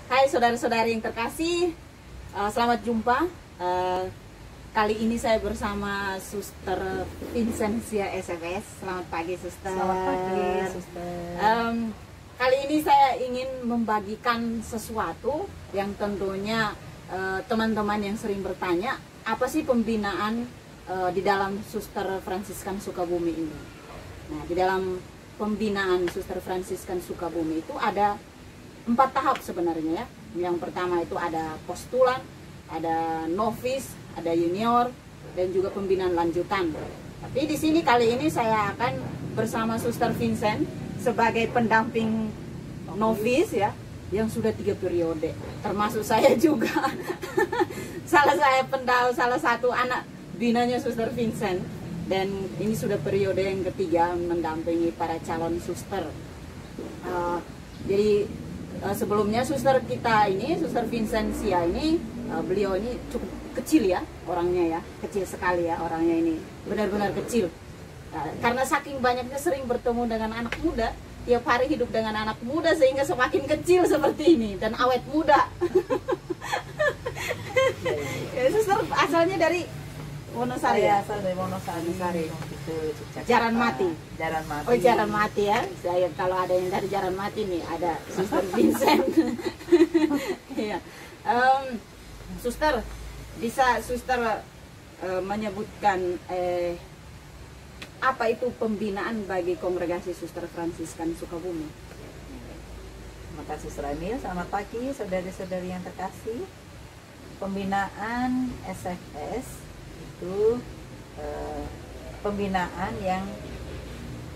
Hai saudara-saudari yang terkasih, selamat jumpa. Kali ini saya bersama Suster Vincentia SFS. Selamat pagi, Suster. Selamat pagi, Suster. Kali ini saya ingin membagikan sesuatu yang tentunya teman-teman yang sering bertanya, apa sih pembinaan di dalam Suster Fransiskan Sukabumi ini? Nah, di dalam pembinaan Suster Fransiskan Sukabumi itu ada 4 tahap sebenarnya ya. Yang pertama itu ada postulan, ada novice, ada junior, dan juga pembinaan lanjutan. Tapi di sini kali ini saya akan bersama Suster Vincent sebagai pendamping novice ya, yang sudah 3 periode. Termasuk saya juga. salah satu anak binanya Suster Vincent, dan ini sudah periode yang ketiga mendampingi para calon suster. Jadi sebelumnya suster kita ini, Suster Vincentia ini, beliau ini cukup kecil ya orangnya ya, kecil sekali ya orangnya ini, benar-benar kecil. Karena saking banyaknya sering bertemu dengan anak muda, tiap hari hidup dengan anak muda sehingga semakin kecil seperti ini dan awet muda. Ya, suster asalnya dari Wonosari ya? Asal dari Wonosari. Jaran Mati. Jaran Mati. Oh, Jaran Mati ya. Saya kalau ada yang dari Jaran Mati nih, ada Suster Vincent. Iya. Suster, bisa Suster menyebutkan apa itu pembinaan bagi kongregasi Suster Fransiskan Sukabumi? Terima kasih, Suster Emil. Selamat pagi, saudari-saudari yang terkasih. Pembinaan SFS itu pembinaan yang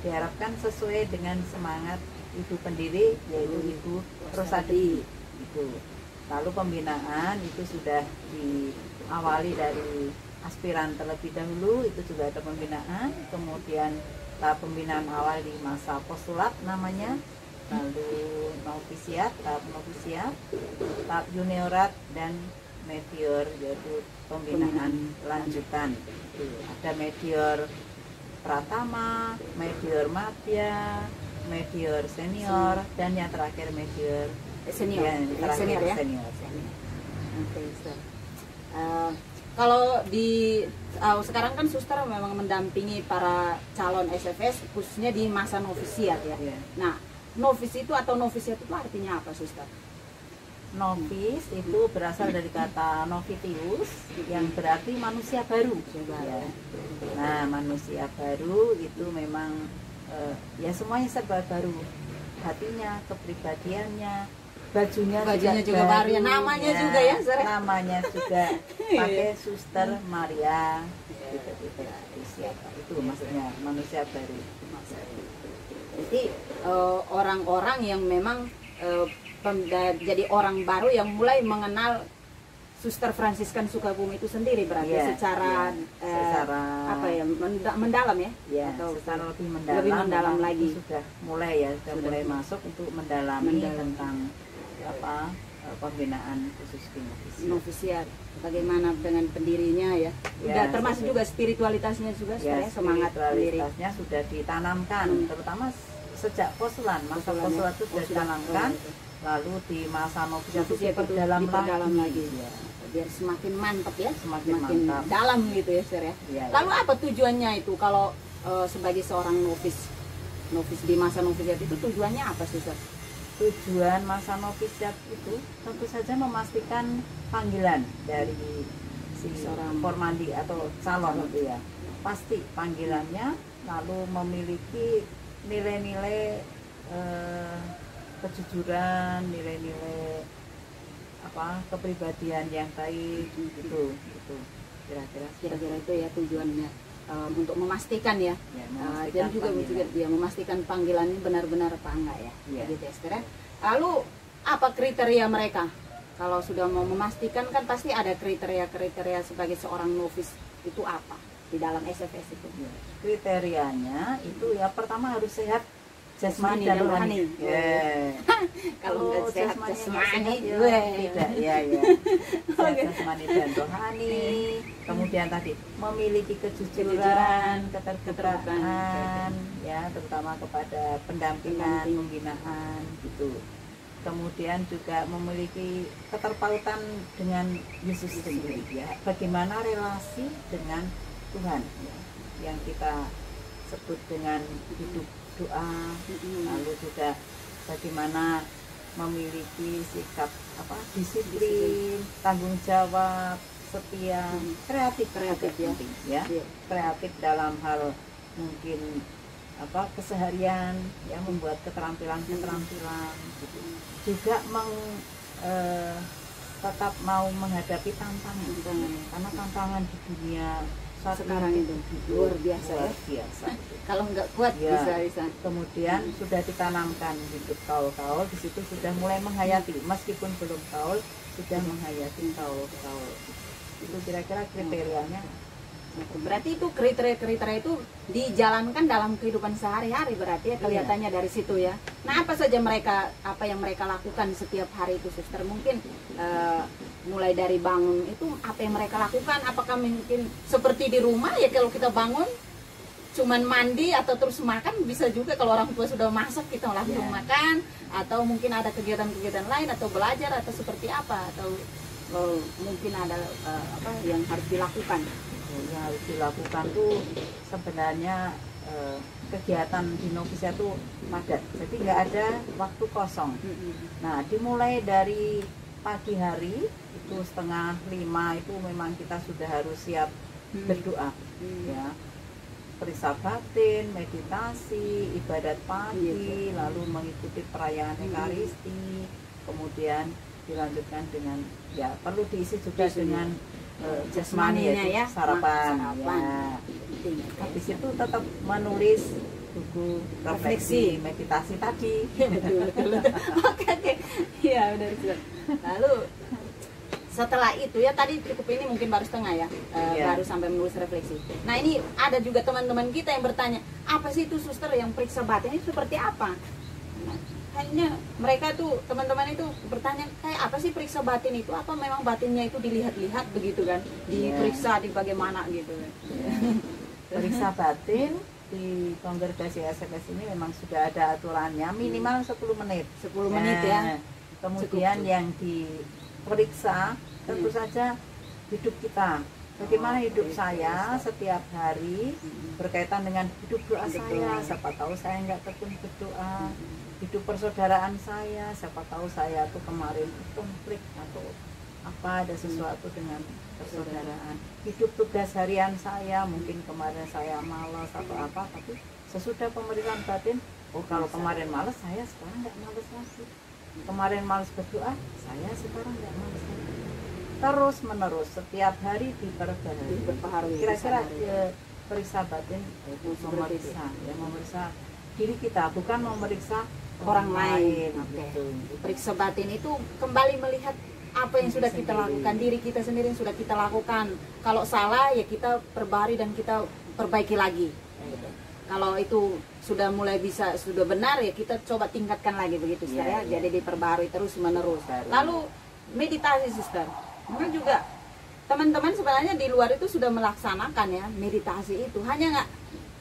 diharapkan sesuai dengan semangat ibu pendiri, yaitu Ibu Rosadi. Itu. Lalu pembinaan itu sudah diawali dari aspiran terlebih dahulu, itu juga ada pembinaan. Kemudian tahap pembinaan awal di masa postulat namanya, lalu tahap novisiat, tahap juniorat, dan medior, yaitu pembinaan lanjutan. Ada medior pratama, medior madya, medior senior, dan yang terakhir medior Senior. senior. Oke, Suster. Kalau di sekarang kan Suster memang mendampingi para calon SFS khususnya di masa novisiat ya. Nah, novis itu atau novisiat itu artinya apa, Suster? Novis itu berasal dari kata novitius yang berarti manusia baru. Ya. Nah, manusia baru itu memang ya semuanya serba baru. Hatinya, kepribadiannya, bajunya juga baru ya, namanya ya, juga ya, Sir. Namanya juga pakai Suster Maria. Itu maksudnya manusia baru. Jadi orang-orang yang memang jadi orang baru yang mulai mengenal Suster Fransiskan Sukabumi itu sendiri, berarti secara apa ya, mendalam ya, atau secara lebih mendalam lagi sudah mulai ya, mulai masuk untuk mendalami tentang apa pembinaan khusus di novisiat. Bagaimana dengan pendirinya ya, termasuk juga spiritualitasnya juga, ya, semangat spiritualitasnya sudah ditanamkan, terutama sejak postulan, masa postulat itu sudah ditanamkan. Lalu di masa novisiat itu diperdalam lagi ya, biar semakin mantap ya, semakin mantap, dalam gitu ya, Sir ya. Lalu apa tujuannya itu kalau sebagai seorang novis di masa novisiat itu tujuannya apa sih, Sir? Tujuan masa novisiat itu tentu saja memastikan panggilan dari si seorang formandi atau calon itu ya, pasti panggilannya, lalu memiliki nilai-nilai kejujuran, nilai-nilai apa kepribadian yang baik gitu kira-kira itu ya tujuannya, untuk memastikan ya, dan juga dia memastikan panggilan ini benar-benar apa enggak ya, gitu ya. Lalu apa kriteria mereka kalau sudah mau memastikan? Kan pasti ada kriteria sebagai seorang novis itu apa di dalam SFS itu? Kriterianya itu ya pertama harus sehat jasmani dan rohani. Kalau nggak sehat jasmani tidak ya. Sehat jasmani dan rohani. Kemudian tadi memiliki kejujuran, keterbukaan ya, terutama kepada pendampingan, pembinaan gitu. kemudian juga memiliki keterpautan dengan Yesus sendiri ya. Bagaimana relasi dengan Tuhan ya, yang kita sebut dengan hidup doa, lalu juga bagaimana memiliki sikap disiplin, tanggung jawab, setia, kreatif ya, kreatif dalam hal mungkin keseharian ya, membuat keterampilan gitu. Juga tetap mau menghadapi tantangan karena tantangan di dunia sekarang itu luar biasa kalau nggak kuat ya, bisa kemudian sudah ditanamkan hidup kaul-kaul, di situ sudah mulai menghayati, meskipun belum kaul sudah menghayati kaul-kaul. Itu kira-kira kriterianya. Berarti itu kriteria itu dijalankan dalam kehidupan sehari-hari, berarti ya kelihatannya dari situ ya. Nah, apa saja apa yang mereka lakukan setiap hari itu, Suster? Mungkin mulai dari bangun itu apa yang mereka lakukan? Apakah mungkin seperti di rumah ya, kalau kita bangun cuman mandi atau terus makan, bisa juga kalau orang tua sudah masak kita langsung makan, atau mungkin ada kegiatan-kegiatan lain atau belajar atau seperti apa, atau mungkin ada yang harus dilakukan. Yang harus dilakukan tuh sebenarnya kegiatan di novisia tuh padat, jadi nggak ada waktu kosong. Nah, dimulai dari pagi hari itu 4:30 itu memang kita sudah harus siap berdoa ya, periksa batin, meditasi, ibadat pagi, lalu mengikuti perayaan Ekaristi, kemudian dilanjutkan dengan ya perlu diisi juga dengan jasmani ya, sarapan. Ya. Habis itu tetap menulis buku refleksi meditasi tadi. Betul. Oke. Iya, benar. Lalu setelah itu ya, tadi cukup ini mungkin baru setengah ya, baru sampai menulis refleksi. Nah, ini ada juga teman-teman kita yang bertanya, apa sih itu, Suster, yang periksa batin ini seperti apa? Nah, hanya mereka tuh, teman-teman itu bertanya, kayak apa sih periksa batin itu? Apa memang batinnya itu dilihat-lihat begitu kan? Diperiksa di bagaimana gitu kan? Periksa batin di kongregasi SLS ini memang sudah ada aturannya, minimal 10 menit. 10 menit ya. Kemudian yang diperiksa tentu saja hidup kita. Bagaimana hidup saya setiap hari berkaitan dengan hidup doa saya. Siapa tahu saya nggak tekun berdoa. Hidup persaudaraan saya, siapa tahu saya tuh kemarin konflik atau ada sesuatu dengan persaudaraan. Hidup tugas harian saya, mungkin kemarin saya malas atau apa, tapi sesudah pemeriksaan batin, kalau kemarin malas, saya sekarang nggak malas lagi. Kemarin malas berdoa, saya sekarang nggak malas lagi. Terus menerus setiap hari diperbaharui. Kira-kira periksa batin itu memeriksa diri kita, bukan memeriksa orang lain. Gitu. Periksa batin itu kembali melihat apa yang sudah kita lakukan, diri kita sendiri yang sudah kita lakukan. Kalau salah ya kita perbaharui dan kita perbaiki lagi. Kalau itu sudah mulai sudah benar ya kita coba tingkatkan lagi begitu, Suster ya. Jadi diperbaharui terus menerus. Lalu meditasi, Suster. Mungkin juga teman-teman sebenarnya di luar itu sudah melaksanakan ya meditasi itu, hanya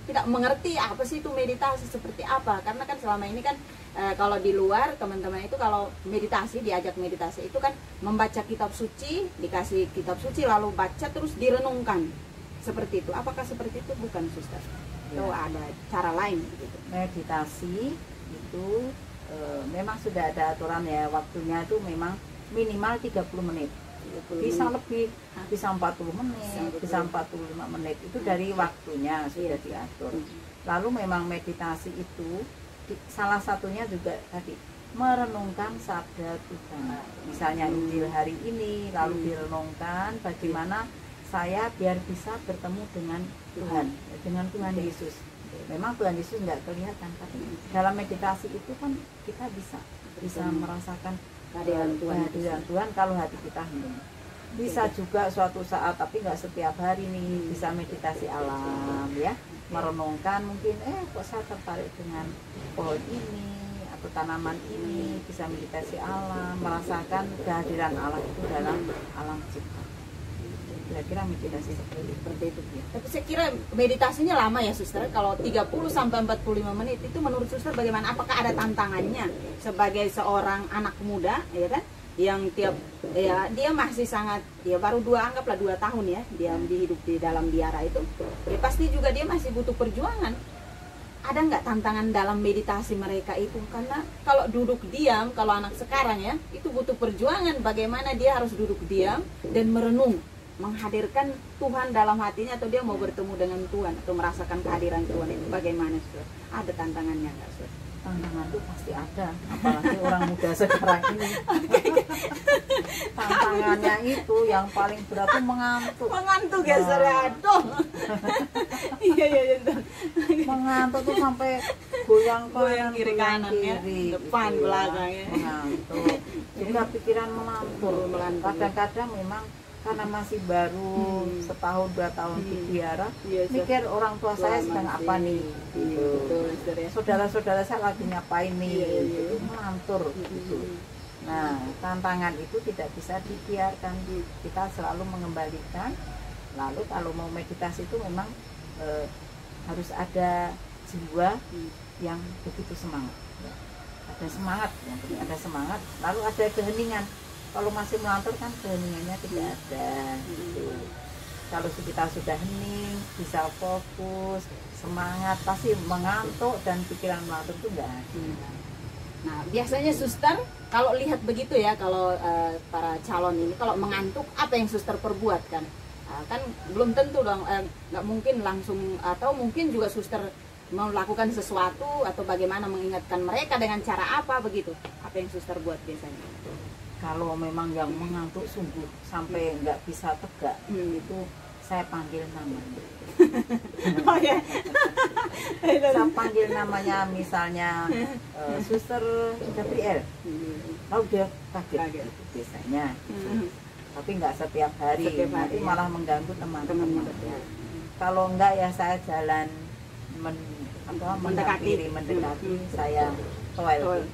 tidak mengerti apa sih itu meditasi seperti apa, karena kan selama ini kan kalau di luar teman-teman itu kalau meditasi, diajak meditasi itu kan membaca kitab suci, dikasih kitab suci lalu baca terus direnungkan seperti itu. Apakah seperti itu? Bukan, Suster. Atau ada cara lain gitu? Meditasi itu memang sudah ada aturan ya, waktunya itu memang minimal 30 menit. Bisa lebih, bisa 40 menit, bisa 45 menit, itu dari waktunya sudah diatur. Lalu memang meditasi itu salah satunya juga tadi merenungkan sabda Tuhan. Misalnya Injil hari ini, lalu direnungkan bagaimana saya biar bisa bertemu dengan Tuhan, dengan Tuhan Yesus. Memang Tuhan Yesus nggak kelihatan, tapi dalam meditasi itu kan kita bisa merasakan kehadiran Tuhan kalau hati kita hening. Bisa juga suatu saat, tapi nggak setiap hari nih, bisa meditasi alam ya, merenungkan mungkin kok saya tertarik dengan pohon ini atau tanaman ini, bisa meditasi alam, merasakan kehadiran Allah itu dalam alam cipta. Itu kira-kira meditasi seperti itu ya. Tapi saya kira meditasinya lama ya suster. Kalau 30 sampai 45 menit itu menurut suster bagaimana? Apakah ada tantangannya sebagai seorang anak muda, ya kan? Yang dia masih sangat, ya baru anggaplah 2 tahun ya dia hidup di dalam biara itu, ya pasti juga dia masih butuh perjuangan. Ada nggak tantangan dalam meditasi mereka itu? Karena kalau duduk diam, kalau anak sekarang ya itu butuh perjuangan. Bagaimana dia harus duduk diam dan merenung, menghadirkan Tuhan dalam hatinya, atau dia mau bertemu dengan Tuhan atau merasakan kehadiran Tuhan itu bagaimana, Sur? Ada tantangannya nggak, Sur? Tantangan itu pasti ada, apalagi orang muda sekarang ini. Tantangannya itu yang paling berat itu mengantuk ya, Sur, aduh. Iya mengantuk tuh sampai goyang kiri kanan ya, depan gitu, belakang ya. Mengantuk juga pikiran melantur. Kadang-kadang memang karena masih baru setahun 2 tahun di biara, mikir orang tua saya sedang apa nih, saudara-saudara saya lagi ngapain nih, itu melantur gitu. Nah, tantangan itu tidak bisa dibiarkan, kita selalu mengembalikan. Lalu kalau mau meditasi itu memang harus ada jiwa yang begitu semangat, ada semangat, ada semangat, lalu ada keheningan. Kalau masih melantur kan keheningannya tidak ada gitu. Kalau kita sudah hening, bisa fokus, semangat, pasti mengantuk dan pikiran melantur itu enggak ada. Nah, biasanya suster kalau lihat begitu ya, kalau para calon ini kalau mengantuk, apa yang suster perbuat kan? Kan belum tentu dong, nggak mungkin langsung, atau mungkin juga suster mau melakukan sesuatu atau bagaimana mengingatkan mereka dengan cara apa begitu? Apa yang suster buat biasanya? Kalau memang yang mengantuk sungguh sampai nggak bisa tegak, itu saya panggil namanya. Oh ya. Saya panggil namanya, misalnya Suster Gabriel, lalu dia kaget biasanya. Tapi nggak setiap hari, nanti malah mengganggu teman-teman. Kalau enggak ya saya jalan mendekati, saya toilet.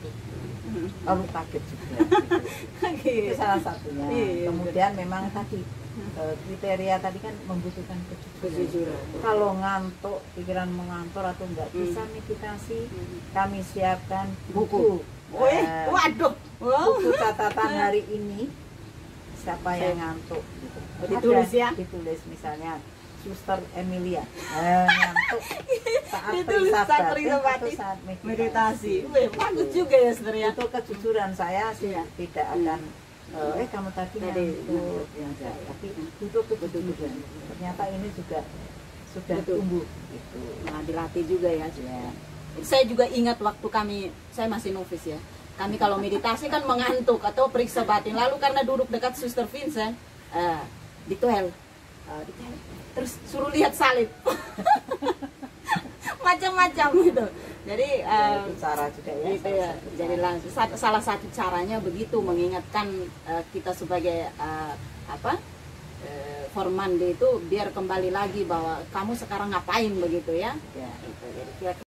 Lalu kaget juga itu salah satunya. Kemudian memang tadi kriteria tadi kan membutuhkan kejujuran. Kalau ngantuk, pikiran mengantur atau enggak bisa meditasi, kami siapkan buku. Waduh, buku catatan hari ini siapa yang ngantuk gitu. Ditulis ya, ditulis misalnya Suster Emilia ngantuk saat saat meditasi. Bagus juga ya sebenarnya. Itu kejujuran saya sih tidak akan kamu tadi ngantuk ya, tapi itu kejujuran. Ternyata ini juga sudah tumbuh gitu. Nah, dilatih juga ya. Saya juga ingat waktu saya masih novis ya. Kami kalau meditasi kan mengantuk atau periksa batin. Lalu karena duduk dekat Suster Vincent, ditoel. Terus suruh lihat salib. Macam-macam gitu. Jadi itu cara juga ya, gitu ya. Jadi langsung salah satu caranya begitu, mengingatkan kita sebagai formandi itu biar kembali lagi bahwa kamu sekarang ngapain begitu ya. Gitu. Jadi